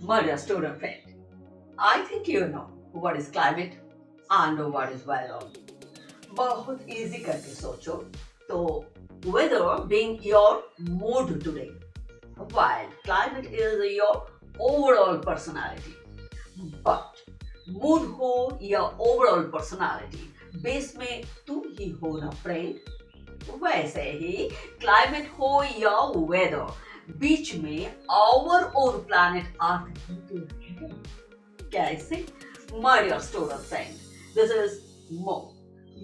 My dear student friend, I think you know what is climate and what is weather. बहुत easy करके सोचो तो weather being your mood today, while climate is your overall personality. But mood हो या overall personality, base में तुम ही हो ना friend. वैसे ही क्लाइमेट हो या वेदर, बीच में आवर और प्लैनेट अर्थ है. कैसे? My dear student friend, this is Mo.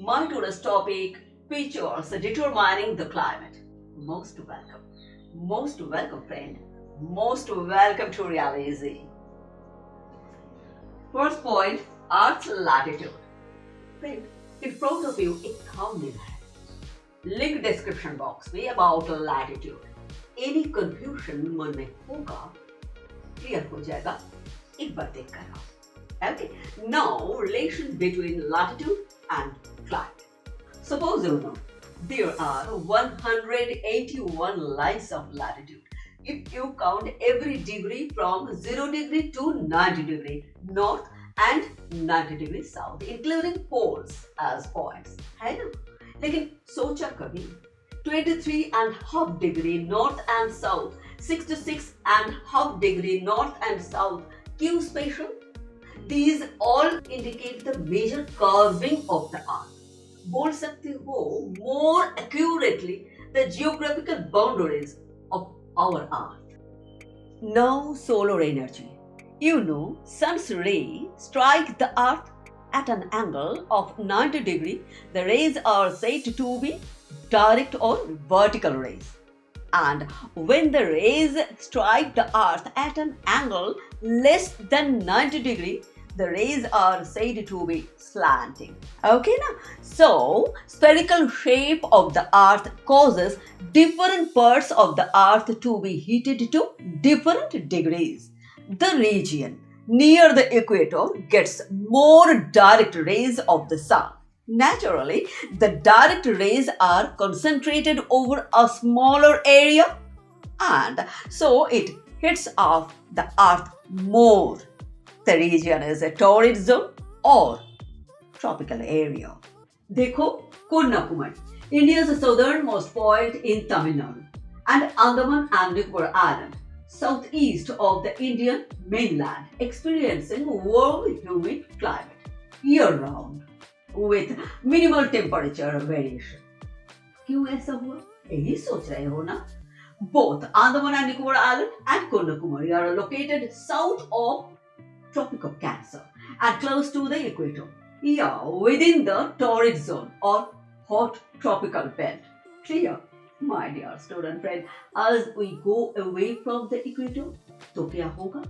My today's topic features determining the climate. Most welcome friend, most welcome to Realize. First point, Earth's latitude. Friend, in front of you एक thumbnail है. Link description box में about latitude. Any confusion मन में होगा, clear हो जाएगा एक बार देख कर आओ. Okay, now relation between latitude and climate. Suppose you know there are 181 lines of latitude. If you count every degree from 0 degree to 90 degree north and 90 degree south, including poles as points, है ना? लेकिन सोचा कभी 23.5 degree north and south, 66.5 degree north and south क्यों special? These all indicate the major curving of the earth. बोल सकते हो more accurately the geographical boundaries of our earth. Now solar energy. You know, sun's rays strike the earth at an angle of 90 degree. The rays are said to be direct or vertical rays. And when the rays strike the earth at an angle less than 90 degree, the rays are said to be slanting. Okay na? So, spherical shape of the earth causes different parts of the earth to be heated to different degrees. The region near the equator gets more direct rays of the sun. Naturally, the direct rays are concentrated over a smaller area, and so it hits off the earth more. The region is a torrid zone or tropical area. देखो, Kanyakumari, India's southernmost point in Tamil Nadu, and Andaman and Nicobar Island, southeast of the Indian mainland, experiencing warm, humid climate year-round with minimal temperature variation. क्यों ऐसा हुआ? यही सोच रहे हो ना? Both Andaman and Nicobar Island and Kanyakumari are located south of Tropic of Cancer and close to the equator. Yeah, within the torrid zone or hot tropical belt. Clear? My dear student friend, as we go away from the equator, तो क्या होगा?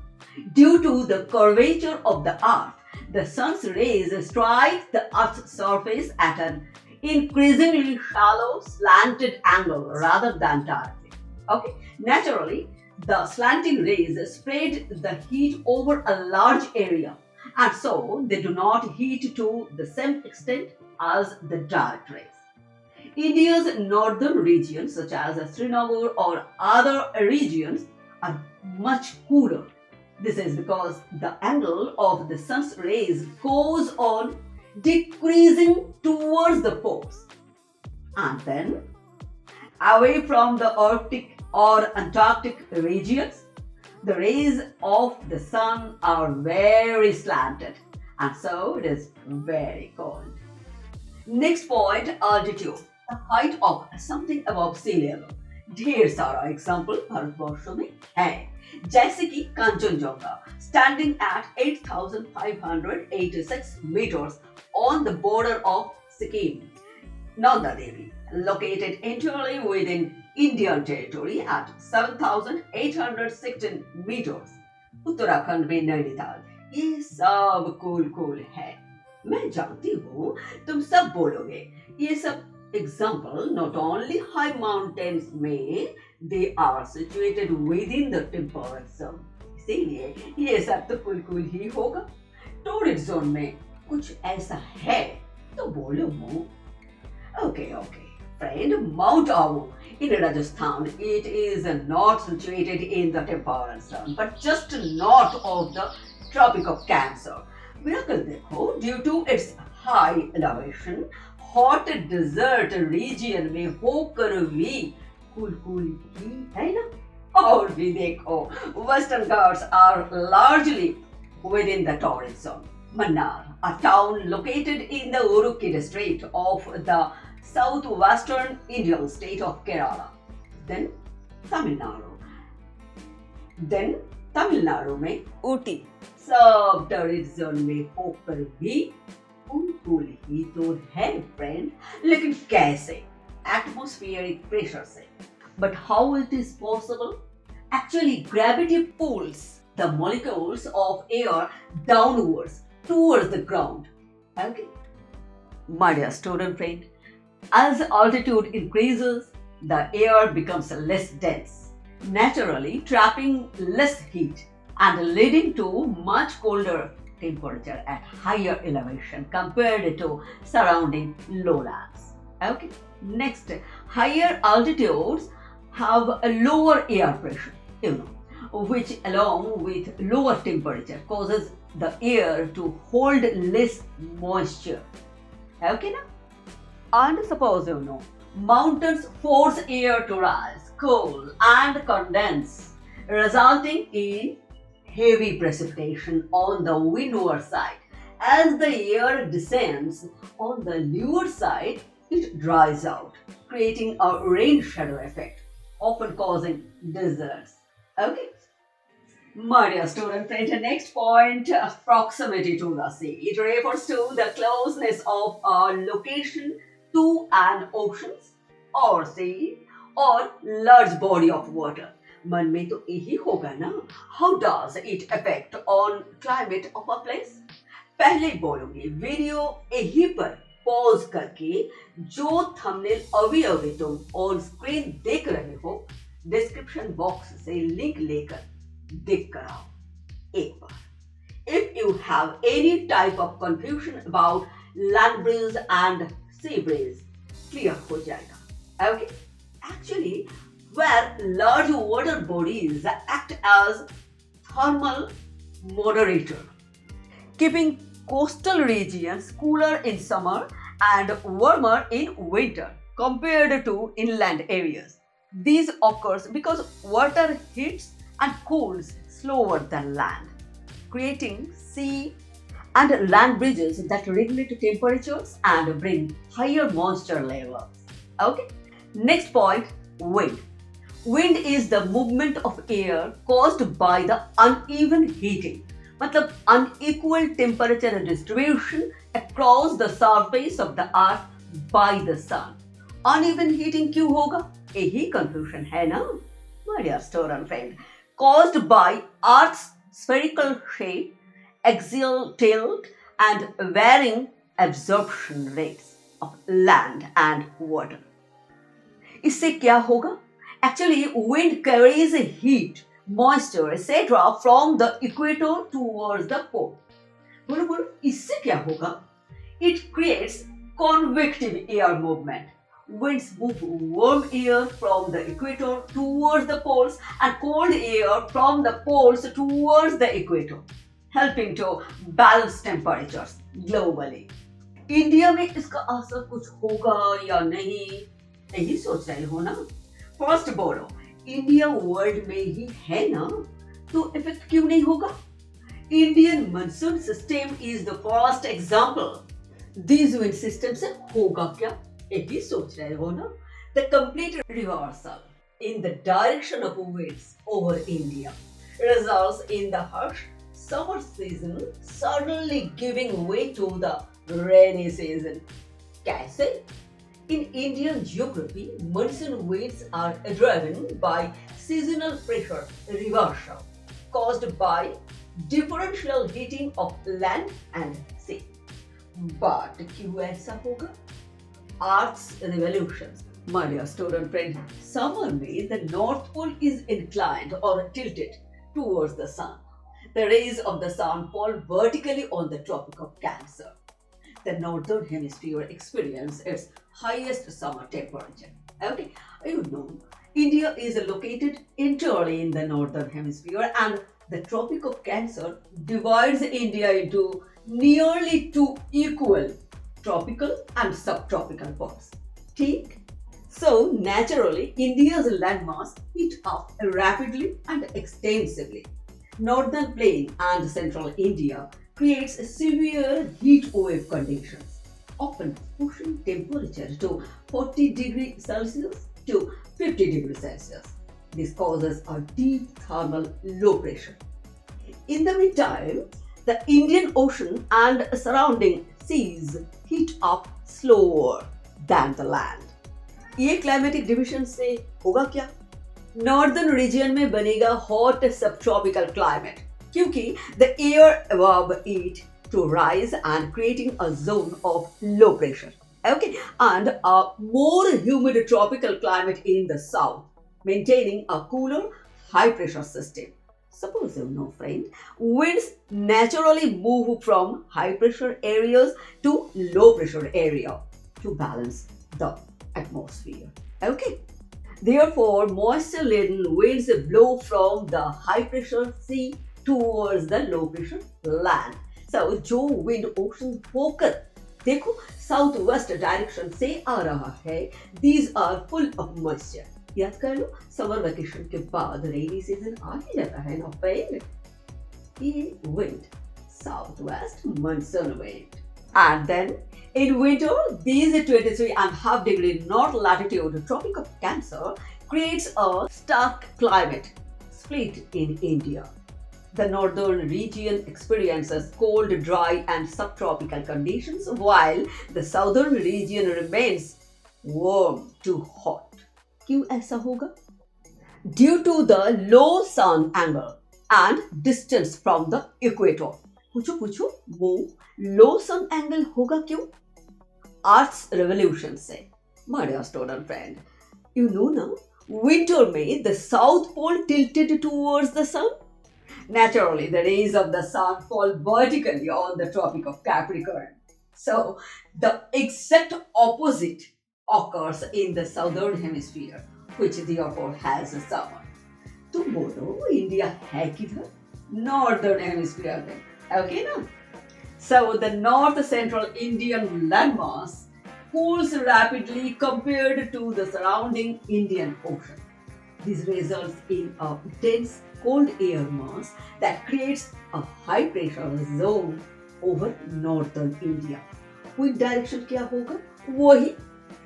Due to the curvature of the earth, the sun's rays strike the earth's surface at an increasingly shallow, slanted angle rather than directly. Okay? Naturally, the slanting rays spread the heat over a large area, and so they do not heat to the same extent as the direct rays. India's northern regions, such as Srinagar or other regions, are much cooler. This is because the angle of the sun's rays goes on decreasing towards the poles. And then, away from the Arctic or Antarctic regions, the rays of the sun are very slanted, and so it is very cold. Next point, altitude. The height of something above sea level. ढेर सारा example Bharatvarsh में है, जैसे कि Kanchenjunga standing at 8,586 meters on the border of Sikkim. Nanda Devi, located entirely within Indian territory at 7,816 meters. Uttarakhand में नैनीताल. ये सब cool है. मैं जानती हूँ तुम सब बोलोगे ये सब example not only high mountains में they are situated within the temperate zone. इसीलिए ये सब तो कूल ही होगा. torrid zone में कुछ ऐसा है तो बोलो मो. Okay. friend, Mount Abu in Rajasthan. It is not situated in the temperate zone, but just north of the Tropic of Cancer. Miracle देखो, due to its high elevation, hot desert region में होकर भी cool ही है ना? और भी देखो, Western Ghats are largely within the torrid zone. Mannar, a town located in the Urukki district of the southwestern Indian state of Kerala. Then Tamil Nadu. Then Tamil Nadu में ऊटी सब टॉरिड जोन में होकर भी cool ही तो है friend, लेकिन कैसे? Atmospheric pressure से. But how it is possible? Actually, gravity pulls the molecules of air downwards towards the ground. Okay? My dear student friend, as altitude increases, the air becomes less dense, naturally trapping less heat and leading to much colder temperature at higher elevation compared to surrounding lowlands. Okay? Next, higher altitudes have a lower air pressure, which along with lower temperature causes the air to hold less moisture. Okay now? And suppose mountains force air to rise, cool and condense, resulting in heavy precipitation on the windward side. As the air descends on the leeward side, it dries out, creating a rain shadow effect, often causing deserts. Okay? My dear student friend, the next point, proximity to the sea. It refers to the closeness of a location to an ocean or sea or large body of water. मन में तो यही होगा ना. How does it affect on climate of a place? पहले बोलूंगी, video यही पर पॉज करके जो थंबनेल अभी तुम ऑन स्क्रीन देख रहे हो, डिस्क्रिप्शन बॉक्स से लिंक लेकर देख कर आओ एक बार. If you have any type of confusion about land breeze and sea breeze, clear हो जाएगा. Okay? Actually, where large water bodies act as thermal moderator, keeping coastal regions cooler in summer and warmer in winter compared to inland areas. This occurs because water heats and cools slower than land, creating sea and land bridges that regulate temperatures and bring higher moisture levels. Okay? Next point, wind. Wind is the movement of air caused by the uneven heating, मतलब unequal temperature distribution across the surface of the earth by the sun. Uneven heating क्यों होगा? यही confusion है ना? My dear student friend, caused by Earth's spherical shape, axial tilt, and varying absorption rates of land and water. इससे क्या होगा? Actually, wind carries heat, moisture, etc. from the equator towards the pole. बोलो इससे क्या होगा? It creates convective air movement. Winds move warm air from the equator towards the poles and cold air from the poles towards the equator, helping to balance temperatures globally. India में इसका असर कुछ होगा या नहीं, यही सोच रहे हो ना? फर्स्ट बोलो, इंडिया वर्ल्ड में ही है ना, तो इफेक्ट क्यों नहीं होगा? Indian monsoon system is the first example. These wind systems से होगा क्या, यही सोच रहे हो ना? The complete reversal in the direction of winds over India results in the harsh summer season suddenly giving way to the rainy season. कैसे? In Indian geography, monsoon winds are driven by seasonal pressure reversal caused by differential heating of land and sea. But क्यों ऐसा होगा? Earth's revolutions. My dear student friend, summer में the North Pole is inclined or tilted towards the sun. The rays of the sun fall vertically on the Tropic of Cancer, the northern hemisphere experience its highest summer temperature. Okay, you know, India is located entirely in the northern hemisphere, and the Tropic of Cancer divides India into nearly two equal tropical and subtropical parts. Take so naturally, India's landmass heat up rapidly and extensively. Northern plain and central India creates severe heat wave conditions, often pushing temperature to 40 degrees Celsius to 50 degrees Celsius. This causes a deep thermal low pressure. In the meantime, the Indian Ocean and surrounding seas heat up slower than the land. ये climatic division से होगा क्या? Northern region में बनेगा hot सब tropical climate क्योंकि the air above it to rise and creating a zone of low pressure. Okay, and a more humid tropical climate in the south, maintaining a cooler high pressure system. Suppose you know, friend, winds naturally move from high pressure areas to low pressure area to balance the atmosphere. Okay. Therefore, moisture laden winds blow from the high pressure sea towards the low pressure land. So, जो wind ocean होकर देखो south west direction से आ रहा है, these are full of moisture. याद कर लो summer vacation के बाद रेनी सीजन आ ही जाता है ना फ्रेंड. ये wind south west monsoon wind. And then in winter, these 23.5 degree north latitude Tropic of Cancer creates a stark climate split in India. The northern region experiences cold, dry and subtropical conditions while the southern region remains warm to hot. क्यों ऐसा होगा? Due to the low sun angle and distance from the equator. पूछो वो लो सन angle होगा क्यों? Arts revolution से. My dear student friend, you know now, winter में the south pole tilted towards the sun. Naturally, the rays of the sun fall vertically on the Tropic of Capricorn. So, the exact opposite occurs in the southern hemisphere, which therefore has a summer. तुम बोलो India है किधर? Northern hemisphere में. Okay, no? So the north central Indian landmass cools rapidly compared to the surrounding Indian Ocean. This results in a dense cold air mass that creates a high pressure zone over northern India. Wind direction क्या होगा? वही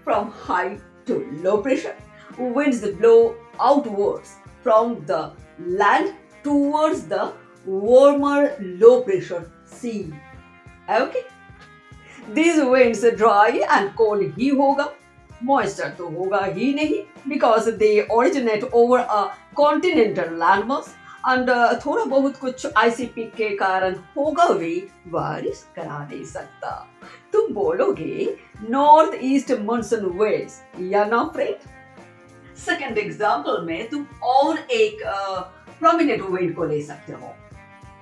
from high to low pressure. Winds blow outwards from the land towards the warmer low pressure sea. Okay? These winds dry and cold ही होगा. Moisture तो होगा ही नहीं because they originate over a continental landmass and थोड़ा बहुत कुछ IC peak के कारण होगा भी बारिश करा नहीं सकता. तुम बोलोगे नॉर्थ ईस्ट मानसून winds या ना फ्रेंड? सेकंड एग्जांपल में तुम और एक prominent wind को ले सकते हो.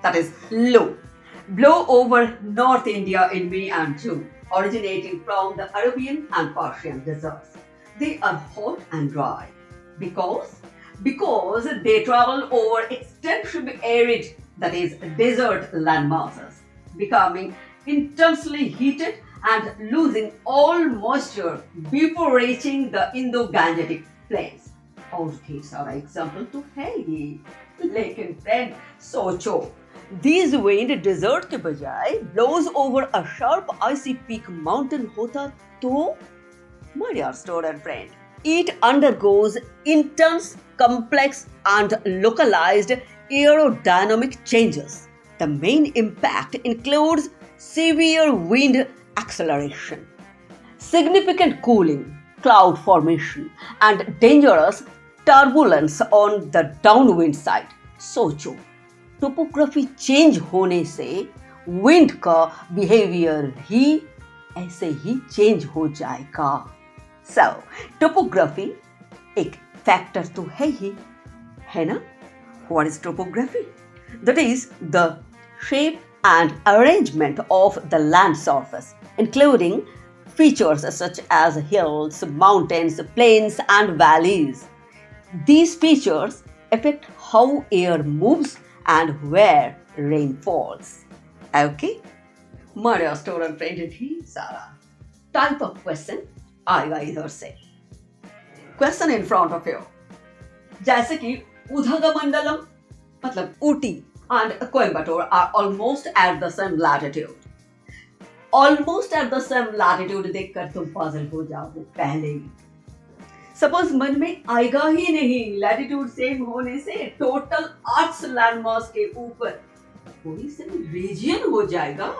That is low. Blow over North India in May and June, originating from the Arabian and Persian deserts. They are hot and dry because they travel over extensive arid, that is desert land masses, becoming intensely heated and losing all moisture before reaching the Indo-Gangetic plains. और ढेर सारा example तो है ये, लेकिन friend सोचो These wind desert के बजाय blows over a sharp icy peak mountain होता तो, my dear student friend, it undergoes intense, complex and localized aerodynamic changes. The main impact includes severe wind acceleration, significant cooling, cloud formation and dangerous turbulence on the downwind side. सोचो topography change होने से wind का behaviour भी ऐसे ही change हो जाएगा. सो topography एक factor तो है ही, है ना? What is topography? That is the shape and arrangement of the land surface including features such as hills, mountains, plains, and valleys. These features affect how air moves and where rain falls. Okay? My dear student friend, these are type of question आएगा इधर से. Question in front of you. जैसे कि उदगमंडलम मतलब Ooty and Coimbatore are almost at the same latitude. Almost at the same latitude देखकर तुम puzzle हो जाओगे पहले ही. सपोज मन में आएगा ही नहीं लैटिट्यूड सेम होने से टोटल 8 लैंडमार्क्स के ऊपर कोई से रीजन हो जाएगा.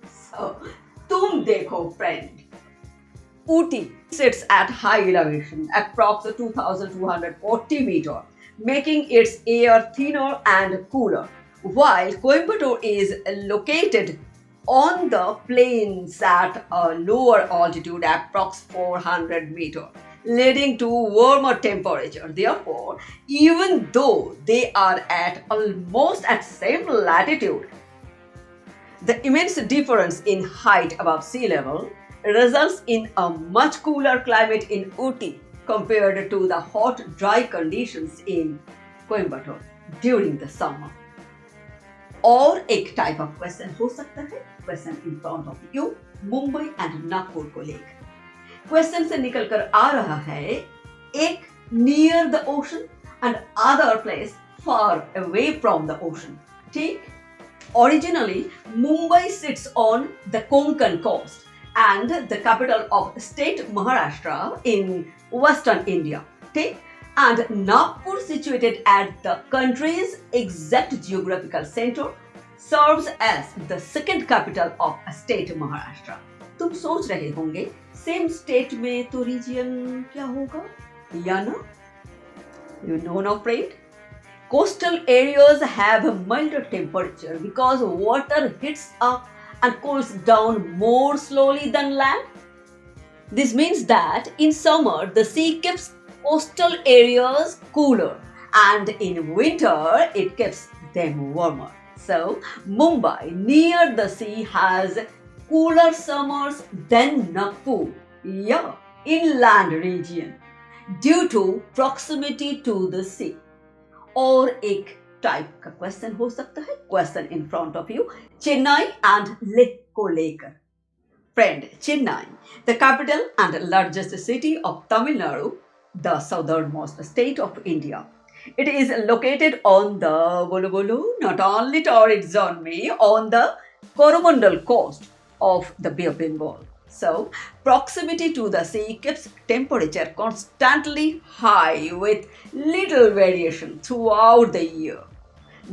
So, तुम देखो friend, Ooty sits at high elevation, approx 2,240 meters, making its air thinner and cooler, while Coimbatore is located on the plains at a lower altitude, approx 400 meters, leading to warmer temperature. Therefore, even though they are at almost at same latitude, the immense difference in height above sea level results in a much cooler climate in Ooty compared to the hot, dry conditions in Coimbatore during the summer. और एक type of question हो सकता है, question in front of you, Mumbai and Nagpur को लेकर. Question से निकल कर आ रहा है एक near the ocean and other place far away from the ocean. ठीक. Originally, Mumbai sits on the Konkan coast and the capital of state Maharashtra in western India. Okay? And Nagpur, situated at the country's exact geographical center, serves as the second capital of state Maharashtra. तुम सोच रहे होंगे same state में तो reason क्या होगा या ना? You know no friend? Coastal areas have a milder temperature because water hits up and cools down more slowly than land. This means that in summer the sea keeps coastal areas cooler and in winter it keeps them warmer. So Mumbai near the sea has cooler summers than Nagpur, yeah, inland region, due to proximity to the sea. और एक type का question हो सकता है, question in front of you, Chennai and Leh को लेकर. Friend, Chennai, the capital and largest city of Tamil Nadu, the southern most state of India. It is located on the not only torrid zone में, on the Coromandel coast of the Bay of Bengal. So, proximity to the sea keeps temperature constantly high with little variation throughout the year.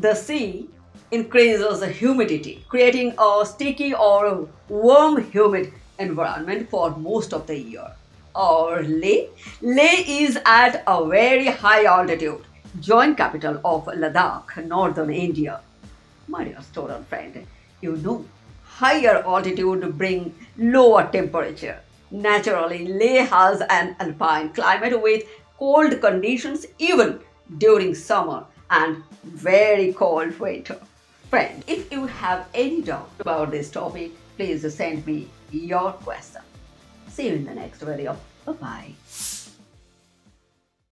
The sea increases the humidity, creating a sticky or warm humid environment for most of the year. Or Leh is at a very high altitude, joint capital of Ladakh, northern India. My dear student friend, you know, higher altitude bring lower temperature. Naturally, Leh has an alpine climate with cold conditions even during summer and very cold winter. Friend, if you have any doubt about this topic, please send me your question. See you in the next video. Bye-bye.